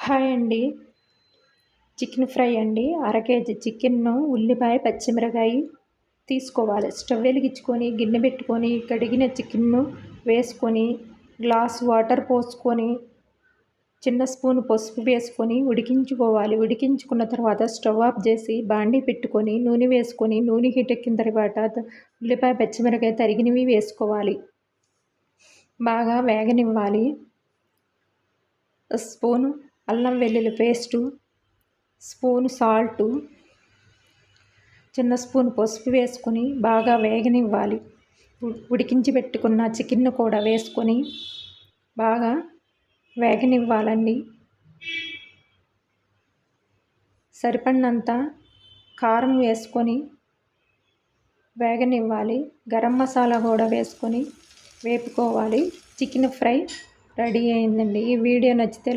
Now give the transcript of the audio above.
Hi అండి. Chicken fry అండి. అర కేజీ చికెన్ను, ఉల్లిపాయ, పచ్చిమిరపకాయ తీసుకోవాలి. స్టవ్ వెలిగించుకొని గిన్నె పెట్టుకొని కడిగిన చికెన్ను వేసుకొని గ్లాస్ వాటర్ పోసుకొని చిన్న స్పూన్ పసుపు వేసుకొని ఉడికించుకోవాలి. ఉడికించుకున్న తర్వాత స్టవ్ ఆఫ్ చేసి బాండీ పెట్టుకొని నూనె వేసుకొని నూనె హీట్ ఎక్కిన తర్వాత ఉల్లిపాయ, పచ్చిమిరపకాయ తరిగినవి వేసుకోవాలి. బాగా వేగనివ్వాలి. స్పూను అల్లం వెల్లుల్లి పేస్టు, స్పూను సాల్టు, చిన్న స్పూన్ పసుపు వేసుకొని బాగా వేగనివ్వాలి. ఉడికించి పెట్టుకున్న చికెన్ను కూడా వేసుకొని బాగా వేగనివ్వాలండి. సరిపడినంత కారం వేసుకొని వేగనివ్వాలి. గరం మసాలా కూడా వేసుకొని వేపుకోవాలి. చికెన్ ఫ్రై రెడీ అయిందండి. ఈ వీడియో నచ్చితే